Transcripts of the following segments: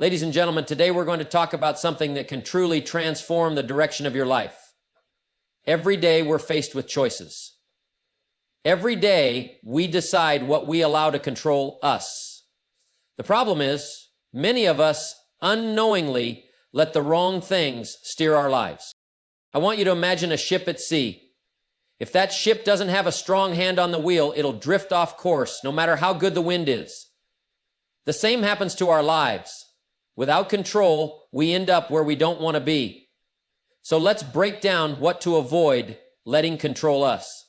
Ladies and gentlemen, today we're going to talk about something that can truly transform the direction of your life. Every day we're faced with choices. Every day we decide what we allow to control us. The problem is, many of us unknowingly let the wrong things steer our lives. I want you to imagine a ship at sea. If that ship doesn't have a strong hand on the wheel, it'll drift off course, no matter how good the wind is. The same happens to our lives. Without control, we end up where we don't want to be. So let's break down what to avoid letting control us.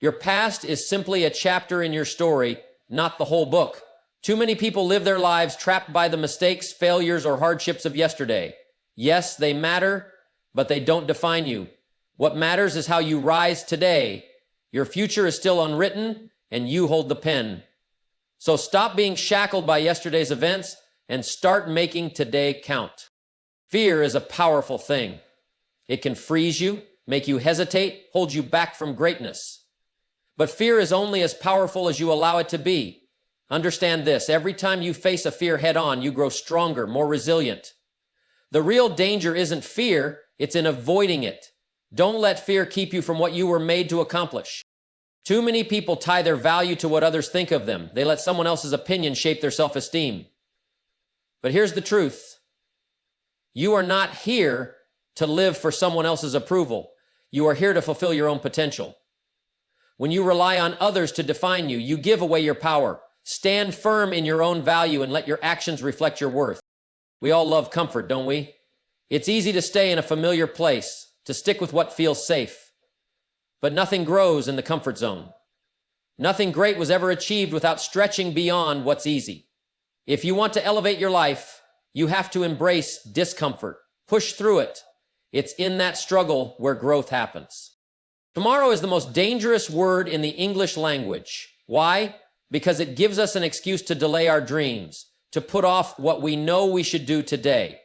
Your past is simply a chapter in your story, not the whole book. Too many people live their lives trapped by the mistakes, failures, or hardships of yesterday. Yes, they matter, but they don't define you. What matters is how you rise today. Your future is still unwritten, and you hold the pen. So stop being shackled by yesterday's events and start making today count. Fear is a powerful thing. It can freeze you, make you hesitate, hold you back from greatness. But fear is only as powerful as you allow it to be. Understand this, every time you face a fear head on, you grow stronger, more resilient. The real danger isn't fear, it's in avoiding it. Don't let fear keep you from what you were made to accomplish. Too many people tie their value to what others think of them. They let someone else's opinion shape their self-esteem. But here's the truth. You are not here to live for someone else's approval. You are here to fulfill your own potential. When you rely on others to define you, you give away your power. Stand firm in your own value and let your actions reflect your worth. We all love comfort, don't we? It's easy to stay in a familiar place, to stick with what feels safe. But nothing grows in the comfort zone. Nothing great was ever achieved without stretching beyond what's easy. If you want to elevate your life, you have to embrace discomfort. Push through it. It's in that struggle where growth happens. Tomorrow is the most dangerous word in the English language. Why? Because it gives us an excuse to delay our dreams, to put off what we know we should do today.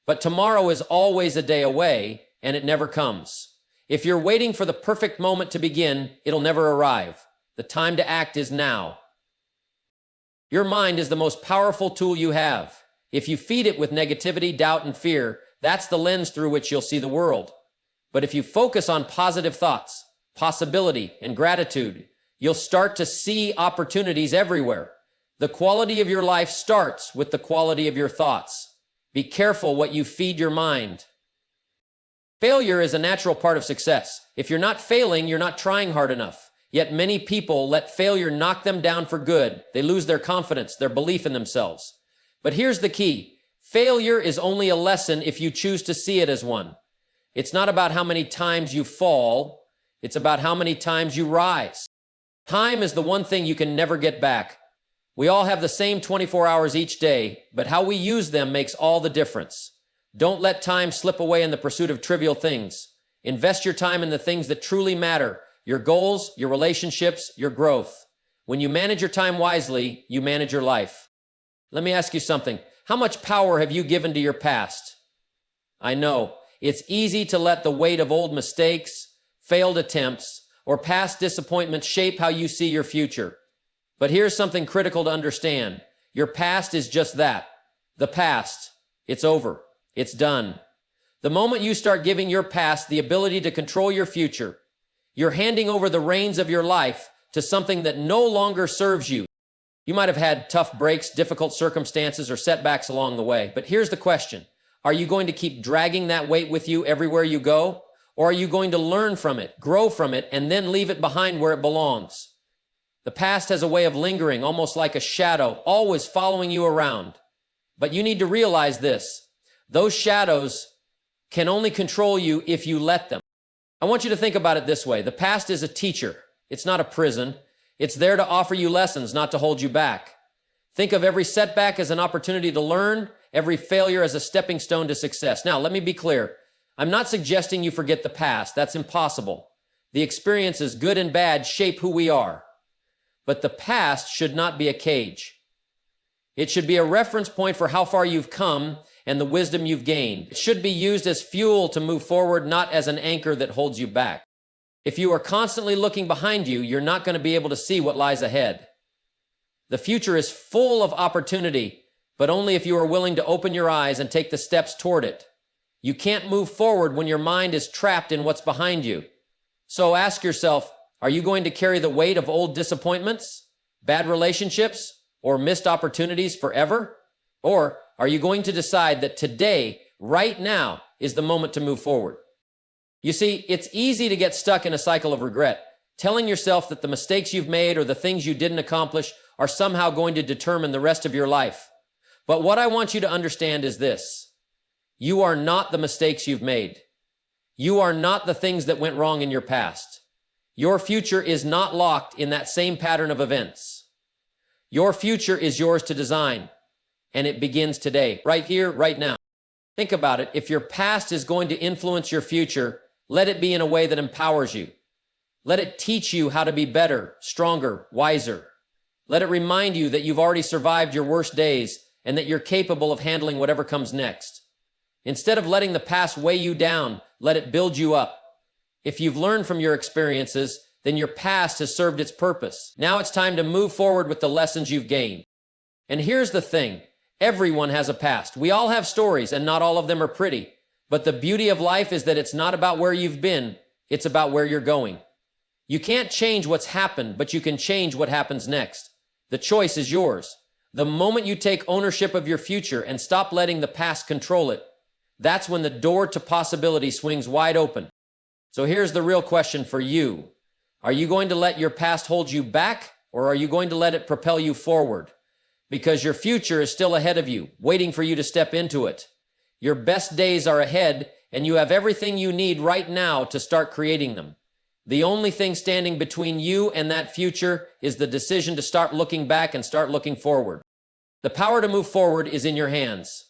But tomorrow is always a day away, and it never comes. If you're waiting for the perfect moment to begin, it'll never arrive. The time to act is now. Your mind is the most powerful tool you have. If you feed it with negativity, doubt, and fear, that's the lens through which you'll see the world. But if you focus on positive thoughts, possibility, and gratitude, you'll start to see opportunities everywhere. The quality of your life starts with the quality of your thoughts. Be careful what you feed your mind. Failure is a natural part of success. If you're not failing, you're not trying hard enough. Yet many people let failure knock them down for good. They lose their confidence, their belief in themselves. But here's the key. Failure is only a lesson if you choose to see it as one. It's not about how many times you fall. It's about how many times you rise. Time is the one thing you can never get back. We all have the same 24 hours each day, but how we use them makes all the difference. Don't let time slip away in the pursuit of trivial things. Invest your time in the things that truly matter. Your goals, your relationships, your growth. When you manage your time wisely, you manage your life. Let me ask you something. How much power have you given to your past? I know, it's easy to let the weight of old mistakes, failed attempts, or past disappointments shape how you see your future. But here's something critical to understand. Your past is just that. The past. It's over. It's done. The moment you start giving your past the ability to control your future, you're handing over the reins of your life to something that no longer serves you. You might have had tough breaks, difficult circumstances, or setbacks along the way. But here's the question. Are you going to keep dragging that weight with you everywhere you go? Or are you going to learn from it, grow from it, and then leave it behind where it belongs? The past has a way of lingering, almost like a shadow, always following you around. But you need to realize this. Those shadows can only control you if you let them. I want you to think about it this way. The past is a teacher. It's not a prison. It's there to offer you lessons, not to hold you back. Think of every setback as an opportunity to learn, every failure as a stepping stone to success. Now, let me be clear. I'm not suggesting you forget the past. That's impossible. The experiences, good and bad, shape who we are. But the past should not be a cage. It should be a reference point for how far you've come and the wisdom you've gained. It should be used as fuel to move forward, not as an anchor that holds you back. If you are constantly looking behind you, you're not going to be able to see what lies ahead. The future is full of opportunity, but only if you are willing to open your eyes and take the steps toward it. You can't move forward when your mind is trapped in what's behind you. So ask yourself, are you going to carry the weight of old disappointments, bad relationships, or missed opportunities forever? Or are you going to decide that today, right now, is the moment to move forward? You see, it's easy to get stuck in a cycle of regret, telling yourself that the mistakes you've made or the things you didn't accomplish are somehow going to determine the rest of your life. But what I want you to understand is this: you are not the mistakes you've made. You are not the things that went wrong in your past. Your future is not locked in that same pattern of events. Your future is yours to design, and it begins today, right here, right now. Think about it. If your past is going to influence your future, let it be in a way that empowers you. Let it teach you how to be better, stronger, wiser. Let it remind you that you've already survived your worst days and that you're capable of handling whatever comes next. Instead of letting the past weigh you down, let it build you up. If you've learned from your experiences, then your past has served its purpose. Now it's time to move forward with the lessons you've gained. And here's the thing: everyone has a past. We all have stories, and not all of them are pretty. But the beauty of life is that it's not about where you've been, it's about where you're going. You can't change what's happened, but you can change what happens next. The choice is yours. The moment you take ownership of your future and stop letting the past control it, that's when the door to possibility swings wide open. So here's the real question for you. Are you going to let your past hold you back, or are you going to let it propel you forward? Because your future is still ahead of you, waiting for you to step into it. Your best days are ahead, and you have everything you need right now to start creating them. The only thing standing between you and that future is the decision to start looking back and start looking forward. The power to move forward is in your hands.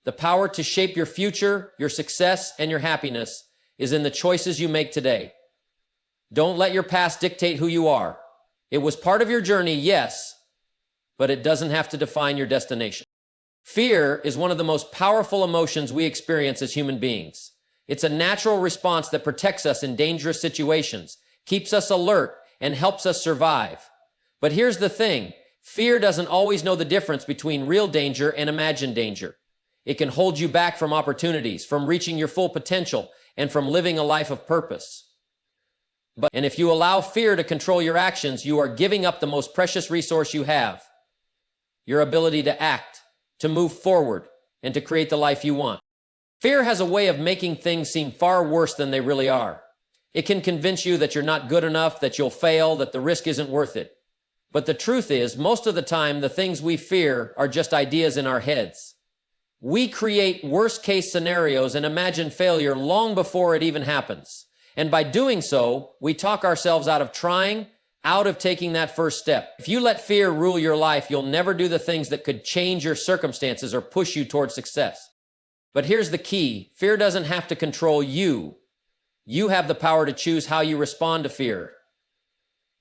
The power to shape your future, your success, and your happiness is in the choices you make today. Don't let your past dictate who you are. It was part of your journey, yes, but it doesn't have to define your destination. Fear is one of the most powerful emotions we experience as human beings. It's a natural response that protects us in dangerous situations, keeps us alert, and helps us survive. But here's the thing: fear doesn't always know the difference between real danger and imagined danger. It can hold you back from opportunities, from reaching your full potential, and from living a life of purpose. And if you allow fear to control your actions, you are giving up the most precious resource you have: your ability to act, to move forward, and to create the life you want. Fear has a way of making things seem far worse than they really are. It can convince you that you're not good enough, that you'll fail, that the risk isn't worth it. But the truth is, most of the time, the things we fear are just ideas in our heads. We create worst-case scenarios and imagine failure long before it even happens. And by doing so, we talk ourselves out of trying, out of taking that first step. If you let fear rule your life, you'll never do the things that could change your circumstances or push you toward success. But here's the key: fear doesn't have to control you. You have the power to choose how you respond to fear.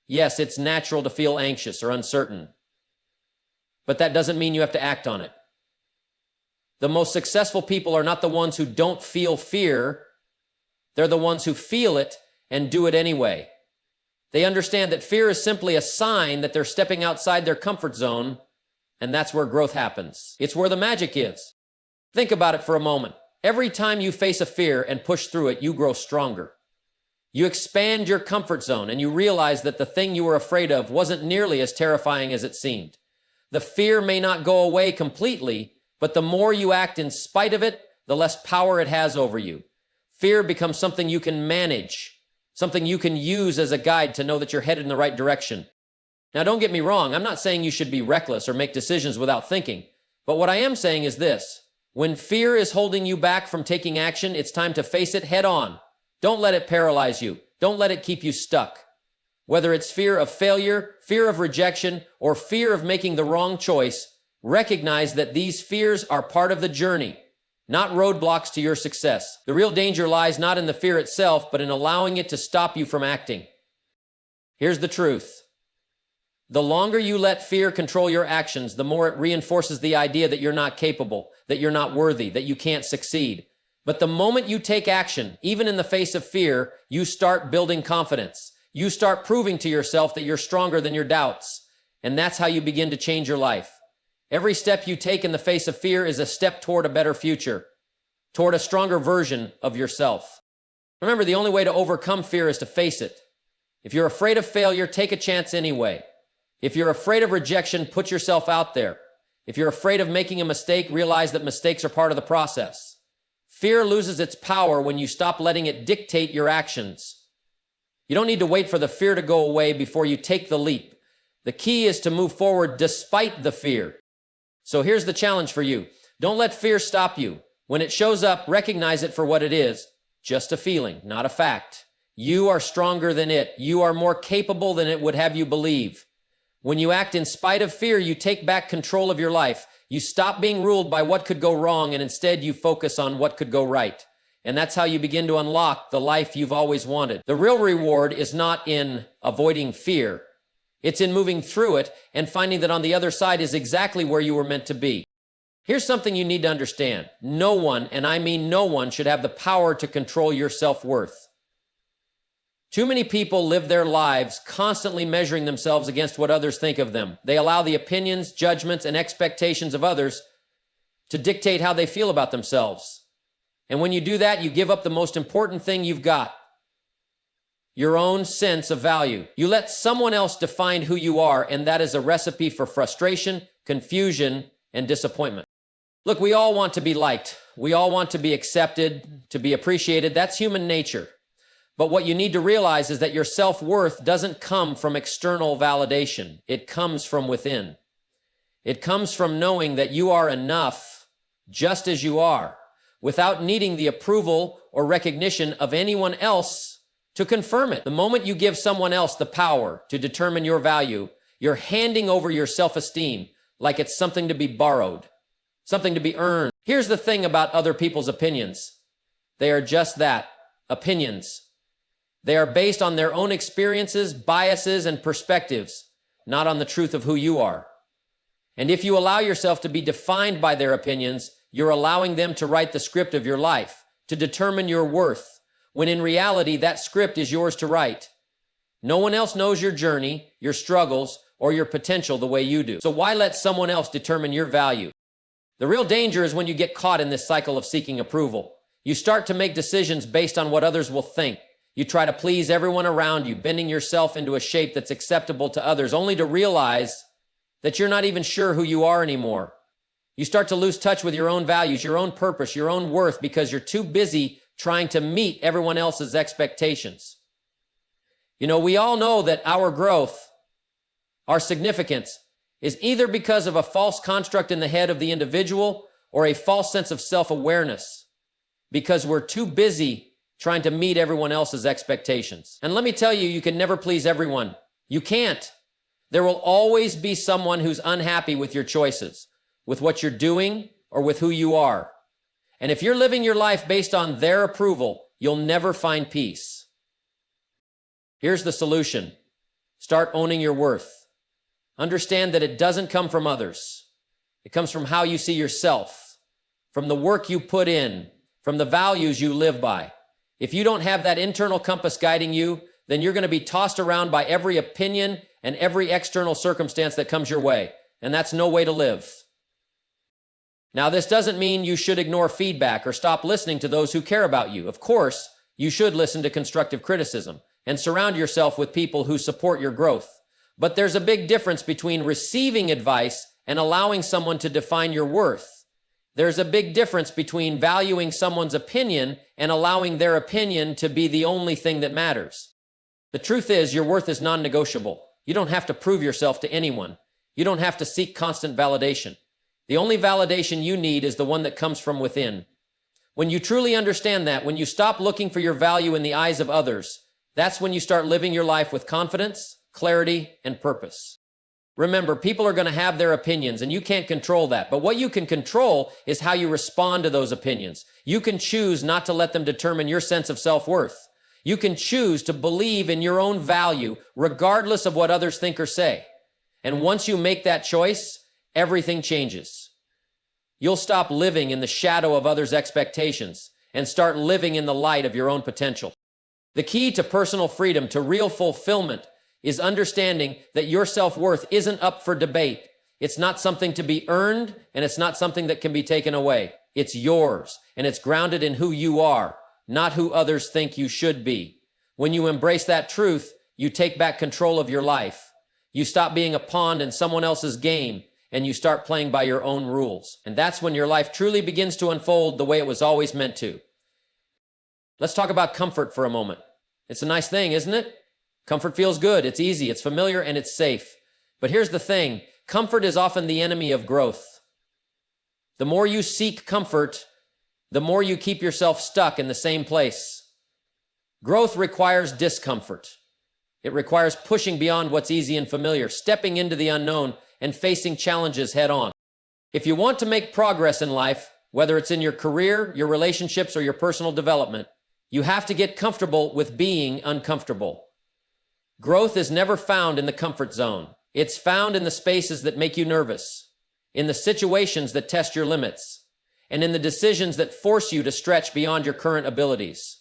Yes, it's natural to feel anxious or uncertain, but that doesn't mean you have to act on it. The most successful people are not the ones who don't feel fear. They're the ones who feel it and do it anyway. They understand that fear is simply a sign that they're stepping outside their comfort zone, and that's where growth happens. It's where the magic is. Think about it for a moment. Every time you face a fear and push through it, you grow stronger. You expand your comfort zone, and you realize that the thing you were afraid of wasn't nearly as terrifying as it seemed. The fear may not go away completely, but the more you act in spite of it, the less power it has over you. Fear becomes something you can manage, something you can use as a guide to know that you're headed in the right direction. Now, don't get me wrong. I'm not saying you should be reckless or make decisions without thinking. But what I am saying is this: when fear is holding you back from taking action, it's time to face it head on. Don't let it paralyze you. Don't let it keep you stuck. Whether it's fear of failure, fear of rejection, or fear of making the wrong choice, recognize that these fears are part of the journey, not roadblocks to your success. The real danger lies not in the fear itself, but in allowing it to stop you from acting. Here's the truth: the longer you let fear control your actions, the more it reinforces the idea that you're not capable, that you're not worthy, that you can't succeed. But the moment you take action, even in the face of fear, you start building confidence. You start proving to yourself that you're stronger than your doubts. And that's how you begin to change your life. Every step you take in the face of fear is a step toward a better future, toward a stronger version of yourself. Remember, the only way to overcome fear is to face it. If you're afraid of failure, take a chance anyway. If you're afraid of rejection, put yourself out there. If you're afraid of making a mistake, realize that mistakes are part of the process. Fear loses its power when you stop letting it dictate your actions. You don't need to wait for the fear to go away before you take the leap. The key is to move forward despite the fear. So here's the challenge for you. Don't let fear stop you. When it shows up, recognize it for what it is. Just a feeling, not a fact. You are stronger than it. You are more capable than it would have you believe. When you act in spite of fear, you take back control of your life. You stop being ruled by what could go wrong, and instead you focus on what could go right. And that's how you begin to unlock the life you've always wanted. The real reward is not in avoiding fear. It's in moving through it and finding that on the other side is exactly where you were meant to be. Here's something you need to understand. No one, and I mean no one, should have the power to control your self-worth. Too many people live their lives constantly measuring themselves against what others think of them. They allow the opinions, judgments, and expectations of others to dictate how they feel about themselves. And when you do that, you give up the most important thing you've got, your own sense of value. You let someone else define who you are, and that is a recipe for frustration, confusion, and disappointment. Look, we all want to be liked. We all want to be accepted, to be appreciated. That's human nature. But what you need to realize is that your self-worth doesn't come from external validation. It comes from within. It comes from knowing that you are enough just as you are, without needing the approval or recognition of anyone else to confirm it. The moment you give someone else the power to determine your value, you're handing over your self-esteem like it's something to be borrowed, something to be earned. Here's the thing about other people's opinions. They are just that, opinions. They are based on their own experiences, biases, and perspectives, not on the truth of who you are. And if you allow yourself to be defined by their opinions, you're allowing them to write the script of your life, to determine your worth, when in reality, that script is yours to write. No one else knows your journey, your struggles, or your potential the way you do. So why let someone else determine your value? The real danger is when you get caught in this cycle of seeking approval. You start to make decisions based on what others will think. You try to please everyone around you, bending yourself into a shape that's acceptable to others, only to realize that you're not even sure who you are anymore. You start to lose touch with your own values, your own purpose, your own worth, because you're too busy trying to meet everyone else's expectations. You know, we all know that our growth, our significance, is either because of a false construct in the head of the individual or a false sense of self-awareness, because we're too busy trying to meet everyone else's expectations. And let me tell you, you can never please everyone. You can't. There will always be someone who's unhappy with your choices, with what you're doing, or with who you are. And if you're living your life based on their approval, you'll never find peace. Here's the solution. Start owning your worth. Understand that it doesn't come from others. It comes from how you see yourself, from the work you put in, from the values you live by. If you don't have that internal compass guiding you, then you're going to be tossed around by every opinion and every external circumstance that comes your way. And that's no way to live. Now, this doesn't mean you should ignore feedback or stop listening to those who care about you. Of course, you should listen to constructive criticism and surround yourself with people who support your growth. But there's a big difference between receiving advice and allowing someone to define your worth. There's a big difference between valuing someone's opinion and allowing their opinion to be the only thing that matters. The truth is, your worth is non-negotiable. You don't have to prove yourself to anyone. You don't have to seek constant validation. The only validation you need is the one that comes from within. When you truly understand that, when you stop looking for your value in the eyes of others, that's when you start living your life with confidence, clarity, and purpose. Remember, people are going to have their opinions, and you can't control that. But what you can control is how you respond to those opinions. You can choose not to let them determine your sense of self-worth. You can choose to believe in your own value, regardless of what others think or say. And once you make that choice, everything changes. You'll stop living in the shadow of others' expectations and start living in the light of your own potential. The key to personal freedom, to real fulfillment, is understanding that your self-worth isn't up for debate. It's not something to be earned, and it's not something that can be taken away. It's yours, and it's grounded in who you are, not who others think you should be. When you embrace that truth, you take back control of your life. You stop being a pawn in someone else's game, and you start playing by your own rules. And that's when your life truly begins to unfold the way it was always meant to. Let's talk about comfort for a moment. It's a nice thing, isn't it? Comfort feels good, it's easy, it's familiar, and it's safe. But here's the thing, comfort is often the enemy of growth. The more you seek comfort, the more you keep yourself stuck in the same place. Growth requires discomfort. It requires pushing beyond what's easy and familiar, stepping into the unknown, and facing challenges head on. If you want to make progress in life, whether it's in your career, your relationships, or your personal development, you have to get comfortable with being uncomfortable. Growth is never found in the comfort zone. It's found in the spaces that make you nervous, in the situations that test your limits, and in the decisions that force you to stretch beyond your current abilities.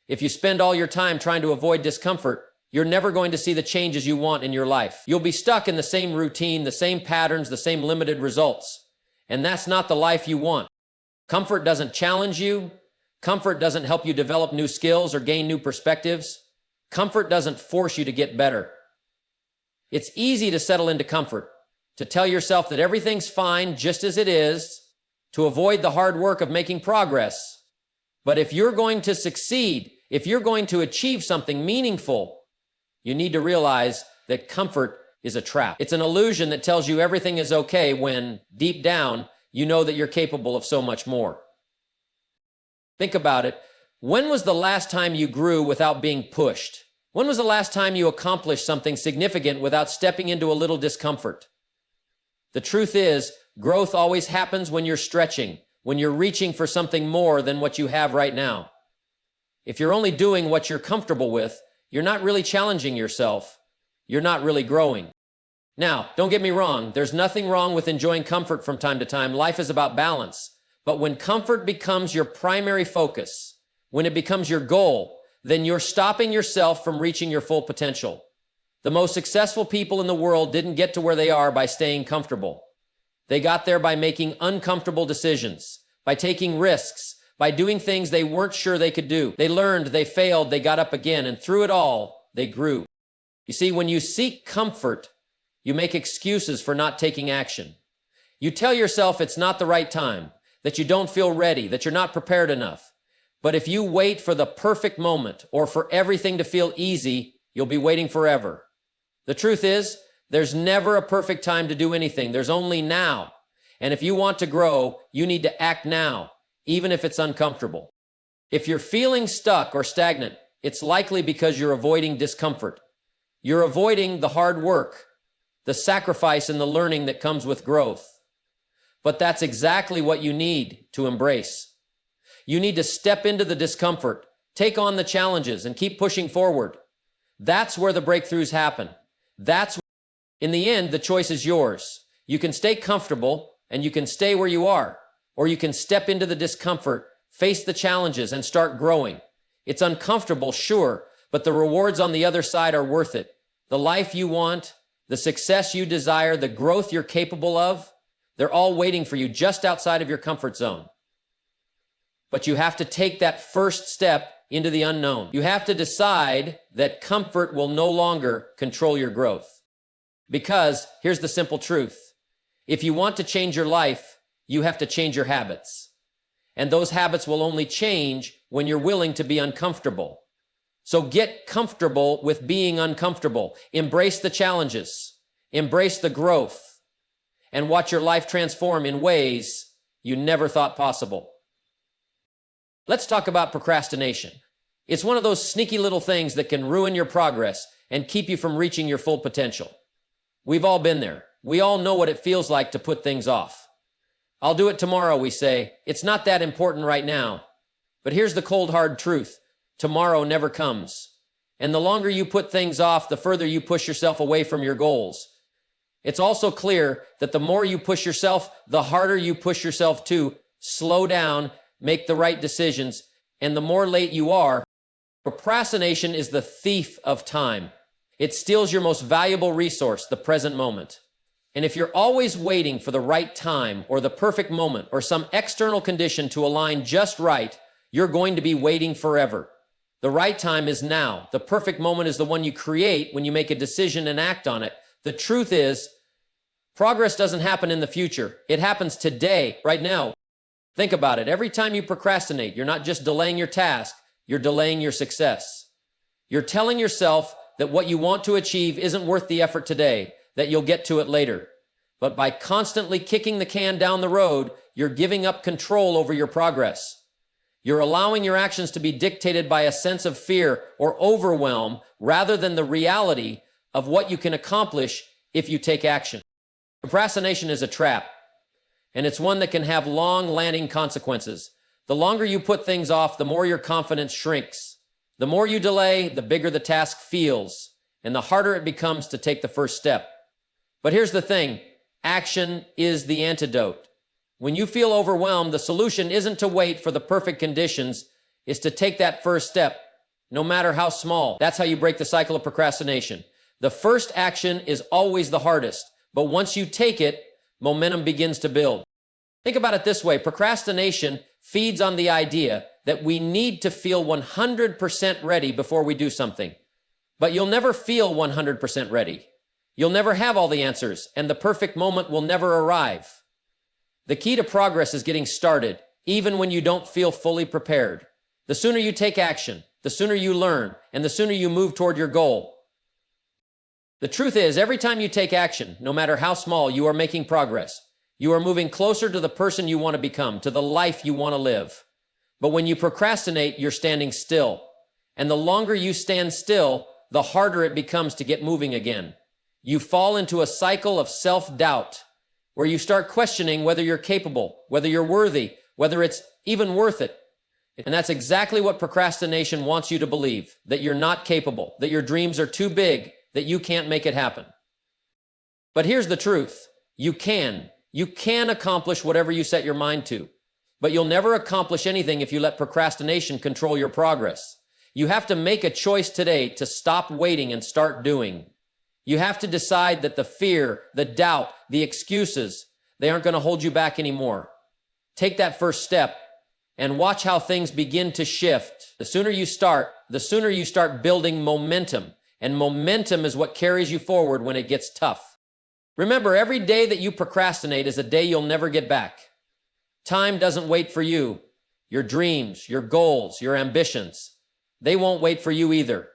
If you spend all your time trying to avoid discomfort, you're never going to see the changes you want in your life. You'll be stuck in the same routine, the same patterns, the same limited results. And that's not the life you want. Comfort doesn't challenge you. Comfort doesn't help you develop new skills or gain new perspectives. Comfort doesn't force you to get better. It's easy to settle into comfort, to tell yourself that everything's fine just as it is, to avoid the hard work of making progress. But if you're going to succeed, if you're going to achieve something meaningful, you need to realize that comfort is a trap. It's an illusion that tells you everything is okay when, deep down, you know that you're capable of so much more. Think about it. When was the last time you grew without being pushed? When was the last time you accomplished something significant without stepping into a little discomfort? The truth is, growth always happens when you're stretching, when you're reaching for something more than what you have right now. If you're only doing what you're comfortable with, you're not really challenging yourself. You're not really growing. Now, don't get me wrong. There's nothing wrong with enjoying comfort from time to time. Life is about balance. But when comfort becomes your primary focus, when it becomes your goal, then you're stopping yourself from reaching your full potential. The most successful people in the world didn't get to where they are by staying comfortable. They got there by making uncomfortable decisions, by taking risks, by doing things they weren't sure they could do. They learned, they failed, they got up again, and through it all, they grew. You see, when you seek comfort, you make excuses for not taking action. You tell yourself it's not the right time, that you don't feel ready, that you're not prepared enough. But if you wait for the perfect moment or for everything to feel easy, you'll be waiting forever. The truth is, there's never a perfect time to do anything. There's only now. And if you want to grow, you need to act now, even if it's uncomfortable. If you're feeling stuck or stagnant, it's likely because you're avoiding discomfort. You're avoiding the hard work, the sacrifice and the learning that comes with growth. But that's exactly what you need to embrace. You need to step into the discomfort, take on the challenges, and keep pushing forward. That's where the breakthroughs happen. In the end, the choice is yours. You can stay comfortable and you can stay where you are, or you can step into the discomfort, face the challenges, and start growing. It's uncomfortable, sure, but the rewards on the other side are worth it. The life you want, the success you desire, the growth you're capable of, they're all waiting for you just outside of your comfort zone. But you have to take that first step into the unknown. You have to decide that comfort will no longer control your growth. Because here's the simple truth. If you want to change your life, you have to change your habits. And those habits will only change when you're willing to be uncomfortable. So get comfortable with being uncomfortable. Embrace the challenges. Embrace the growth. And watch your life transform in ways you never thought possible. Let's talk about procrastination. It's one of those sneaky little things that can ruin your progress and keep you from reaching your full potential. We've all been there. We all know what it feels like to put things off. I'll do it tomorrow, we say. It's not that important right now. But here's the cold, hard truth. Tomorrow never comes. And the longer you put things off, the further you push yourself away from your goals. It's also clear that the more you push yourself, the harder you push yourself to slow down, make the right decisions, and the more late you are. Procrastination is the thief of time. It steals your most valuable resource, the present moment. And if you're always waiting for the right time or the perfect moment or some external condition to align just right, you're going to be waiting forever. The right time is now. The perfect moment is the one you create when you make a decision and act on it. The truth is, progress doesn't happen in the future. It happens today, right now. Think about it. Every time you procrastinate, you're not just delaying your task, you're delaying your success. You're telling yourself that what you want to achieve isn't worth the effort today, that you'll get to it later. But by constantly kicking the can down the road, you're giving up control over your progress. You're allowing your actions to be dictated by a sense of fear or overwhelm rather than the reality of what you can accomplish if you take action. Procrastination is a trap, and it's one that can have long-lasting consequences. The longer you put things off, the more your confidence shrinks. The more you delay, the bigger the task feels, and the harder it becomes to take the first step. But here's the thing, action is the antidote. When you feel overwhelmed, the solution isn't to wait for the perfect conditions, it's to take that first step, no matter how small. That's how you break the cycle of procrastination. The first action is always the hardest, but once you take it, momentum begins to build. Think about it this way, procrastination feeds on the idea that we need to feel 100% ready before we do something. But you'll never feel 100% ready. You'll never have all the answers, and the perfect moment will never arrive. The key to progress is getting started, even when you don't feel fully prepared. The sooner you take action, the sooner you learn, and the sooner you move toward your goal. The truth is, every time you take action, no matter how small, you are making progress. You are moving closer to the person you want to become, to the life you want to live. But when you procrastinate, you're standing still. And the longer you stand still, the harder it becomes to get moving again. You fall into a cycle of self-doubt, where you start questioning whether you're capable, whether you're worthy, whether it's even worth it. And that's exactly what procrastination wants you to believe, that you're not capable, that your dreams are too big, that you can't make it happen. But here's the truth. You can accomplish whatever you set your mind to, but you'll never accomplish anything if you let procrastination control your progress. You have to make a choice today to stop waiting and start doing. You have to decide that the fear, the doubt, the excuses, they aren't going to hold you back anymore. Take that first step and watch how things begin to shift. The sooner you start building momentum. And momentum is what carries you forward when it gets tough. Remember, every day that you procrastinate is a day you'll never get back. Time doesn't wait for you. Your dreams, your goals, your ambitions, they won't wait for you either.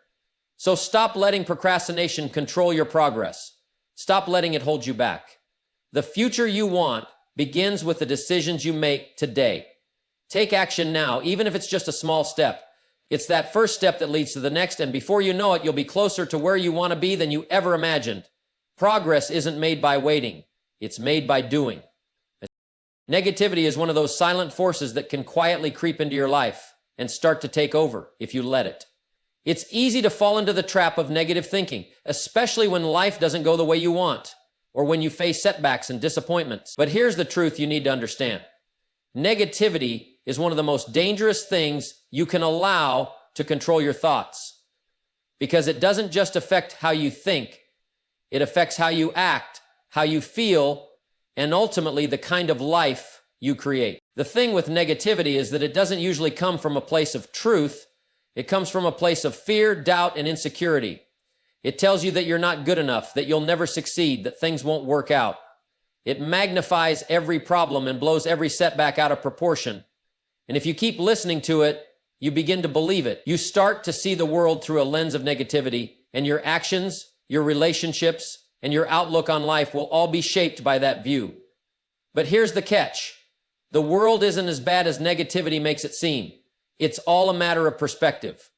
So stop letting procrastination control your progress. Stop letting it hold you back. The future you want begins with the decisions you make today. Take action now, even if it's just a small step. It's that first step that leads to the next, and before you know it, you'll be closer to where you want to be than you ever imagined. Progress isn't made by waiting. It's made by doing. Negativity is one of those silent forces that can quietly creep into your life and start to take over if you let it. It's easy to fall into the trap of negative thinking, especially when life doesn't go the way you want, or when you face setbacks and disappointments. But here's the truth you need to understand. Negativity is one of the most dangerous things you can allow to control your thoughts, because it doesn't just affect how you think, it affects how you act, how you feel, and ultimately the kind of life you create. The thing with negativity is that it doesn't usually come from a place of truth. It comes from a place of fear, doubt, and insecurity. It tells you that you're not good enough, that you'll never succeed, that things won't work out. It magnifies every problem and blows every setback out of proportion. And if you keep listening to it, you begin to believe it. You start to see the world through a lens of negativity, and your actions, your relationships, and your outlook on life will all be shaped by that view. But here's the catch. The world isn't as bad as negativity makes it seem. It's all a matter of perspective.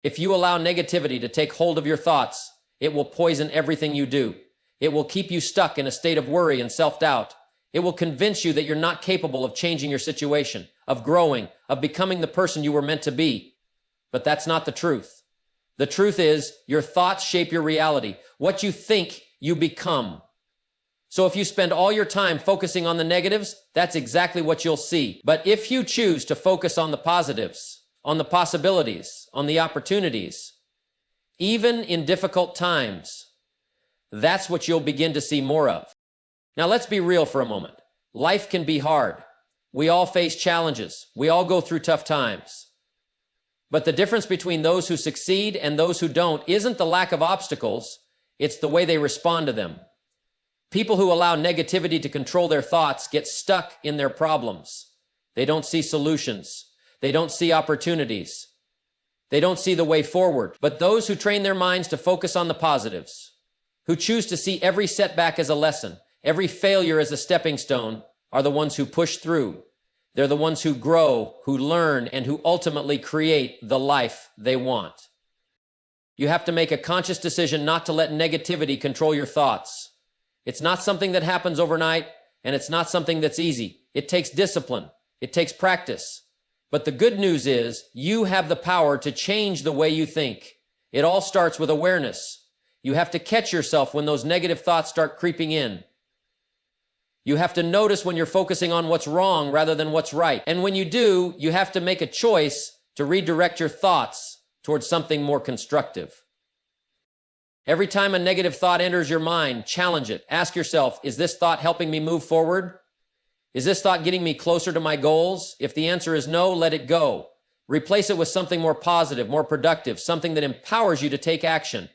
If you allow negativity to take hold of your thoughts, it will poison everything you do. It will keep you stuck in a state of worry and self-doubt. It will convince you that you're not capable of changing your situation, of growing, of becoming the person you were meant to be. But that's not the truth. The truth is, your thoughts shape your reality. What you think, you become. So if you spend all your time focusing on the negatives, that's exactly what you'll see. But if you choose to focus on the positives, on the possibilities, on the opportunities, even in difficult times, that's what you'll begin to see more of. Now, let's be real for a moment. Life can be hard. We all face challenges. We all go through tough times. But the difference between those who succeed and those who don't isn't the lack of obstacles, it's the way they respond to them. People who allow negativity to control their thoughts get stuck in their problems. They don't see solutions. They don't see opportunities. They don't see the way forward. But those who train their minds to focus on the positives, who choose to see every setback as a lesson, every failure as a stepping stone, are the ones who push through. They're the ones who grow, who learn, and who ultimately create the life they want. You have to make a conscious decision not to let negativity control your thoughts. It's not something that happens overnight, and it's not something that's easy. It takes discipline. It takes practice. But the good news is you have the power to change the way you think. It all starts with awareness. You have to catch yourself when those negative thoughts start creeping in. You have to notice when you're focusing on what's wrong rather than what's right. And when you do, you have to make a choice to redirect your thoughts towards something more constructive. Every time a negative thought enters your mind, challenge it. Ask yourself, is this thought helping me move forward? Is this thought getting me closer to my goals? If the answer is no, let it go. Replace it with something more positive, more productive, something that empowers you to take action.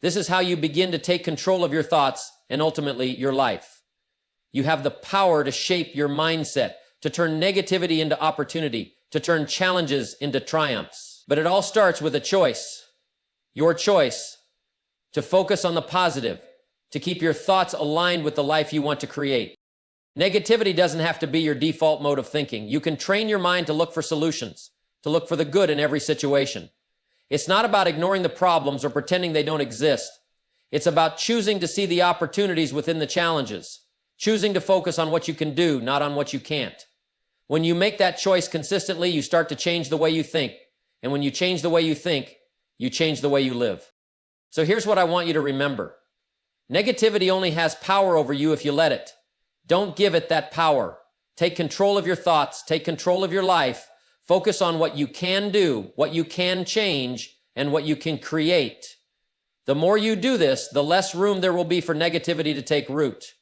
This is how you begin to take control of your thoughts and ultimately your life. You have the power to shape your mindset, to turn negativity into opportunity, to turn challenges into triumphs. But it all starts with a choice. Your choice to focus on the positive, to keep your thoughts aligned with the life you want to create. Negativity doesn't have to be your default mode of thinking. You can train your mind to look for solutions, to look for the good in every situation. It's not about ignoring the problems or pretending they don't exist. It's about choosing to see the opportunities within the challenges. Choosing to focus on what you can do, not on what you can't. When you make that choice consistently, you start to change the way you think. And when you change the way you think, you change the way you live. So here's what I want you to remember. Negativity only has power over you if you let it. Don't give it that power. Take control of your thoughts. Take control of your life. Focus on what you can do, what you can change, and what you can create. The more you do this, the less room there will be for negativity to take root.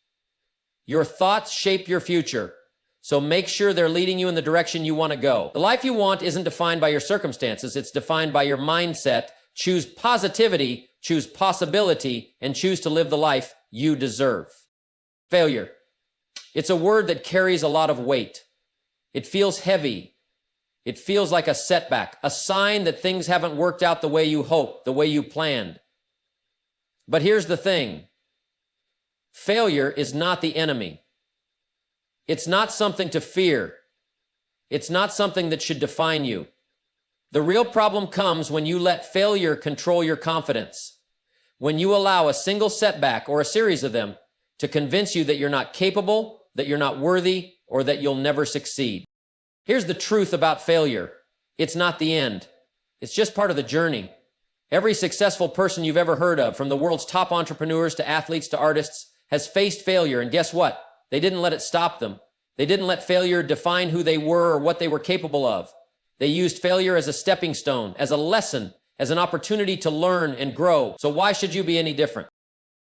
Your thoughts shape your future, so make sure they're leading you in the direction you want to go. The life you want isn't defined by your circumstances, it's defined by your mindset. Choose positivity, choose possibility, and choose to live the life you deserve. Failure. It's a word that carries a lot of weight. It feels heavy. It feels like a setback, a sign that things haven't worked out the way you hoped, the way you planned. But here's the thing. Failure is not the enemy. It's not something to fear. It's not something that should define you. The real problem comes when you let failure control your confidence. When you allow a single setback or a series of them to convince you that you're not capable, that you're not worthy, or that you'll never succeed. Here's the truth about failure. It's not the end. It's just part of the journey. Every successful person you've ever heard of, from the world's top entrepreneurs to athletes to artists, has faced failure, and guess what? They didn't let it stop them. They didn't let failure define who they were or what they were capable of. They used failure as a stepping stone, as a lesson, as an opportunity to learn and grow. So why should you be any different?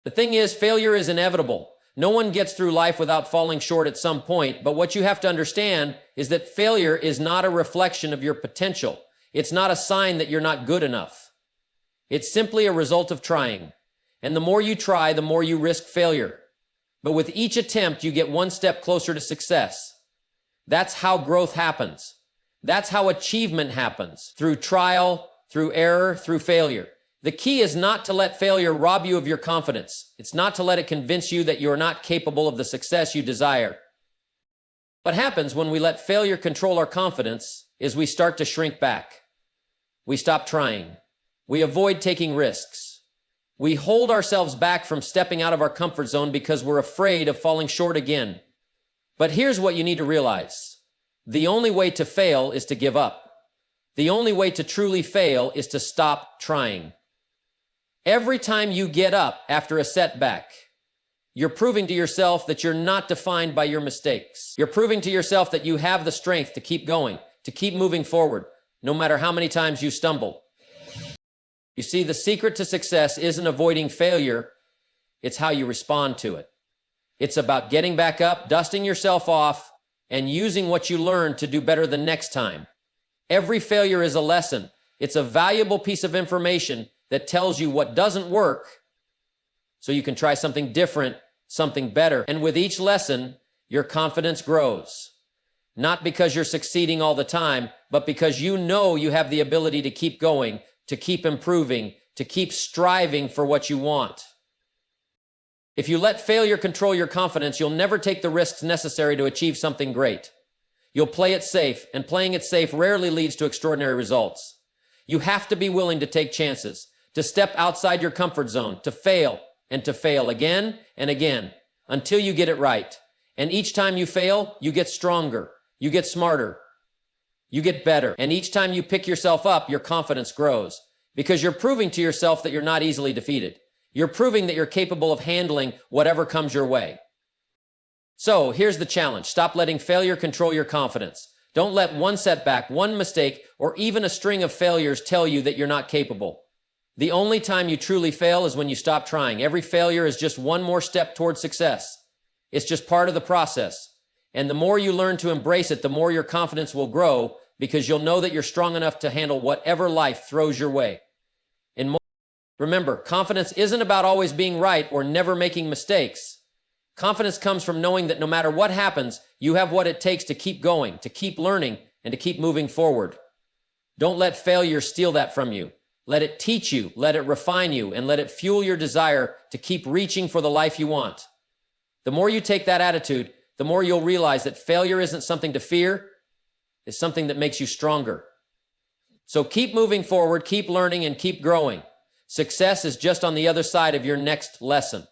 The thing is, failure is inevitable. No one gets through life without falling short at some point, but what you have to understand is that failure is not a reflection of your potential. It's not a sign that you're not good enough. It's simply a result of trying. And the more you try, the more you risk failure. But with each attempt, you get one step closer to success. That's how growth happens. That's how achievement happens, through trial, through error, through failure. The key is not to let failure rob you of your confidence. It's not to let it convince you that you're not capable of the success you desire. What happens when we let failure control our confidence is we start to shrink back. We stop trying. We avoid taking risks. We hold ourselves back from stepping out of our comfort zone because we're afraid of falling short again. But here's what you need to realize. The only way to fail is to give up. The only way to truly fail is to stop trying. Every time you get up after a setback, you're proving to yourself that you're not defined by your mistakes. You're proving to yourself that you have the strength to keep going, to keep moving forward, no matter how many times you stumble. You see, the secret to success isn't avoiding failure. It's how you respond to it. It's about getting back up, dusting yourself off, and using what you learned to do better the next time. Every failure is a lesson. It's a valuable piece of information that tells you what doesn't work so you can try something different, something better. And with each lesson, your confidence grows. Not because you're succeeding all the time, but because you know you have the ability to keep going, to keep improving, to keep striving for what you want. If you let failure control your confidence, you'll never take the risks necessary to achieve something great. You'll play it safe, and playing it safe rarely leads to extraordinary results. You have to be willing to take chances, to step outside your comfort zone, to fail and to fail again and again until you get it right. And each time you fail, you get stronger, you get smarter, you get better. And each time you pick yourself up, your confidence grows because you're proving to yourself that you're not easily defeated. You're proving that you're capable of handling whatever comes your way. So here's the challenge. Stop letting failure control your confidence. Don't let one setback, one mistake, or even a string of failures tell you that you're not capable. The only time you truly fail is when you stop trying. Every failure is just one more step toward success. It's just part of the process. And the more you learn to embrace it, the more your confidence will grow because you'll know that you're strong enough to handle whatever life throws your way. Remember, confidence isn't about always being right or never making mistakes. Confidence comes from knowing that no matter what happens, you have what it takes to keep going, to keep learning, and to keep moving forward. Don't let failure steal that from you. Let it teach you, let it refine you, and let it fuel your desire to keep reaching for the life you want. The more you take that attitude, the more you'll realize that failure isn't something to fear, it's something that makes you stronger. So keep moving forward, keep learning, and keep growing. Success is just on the other side of your next lesson.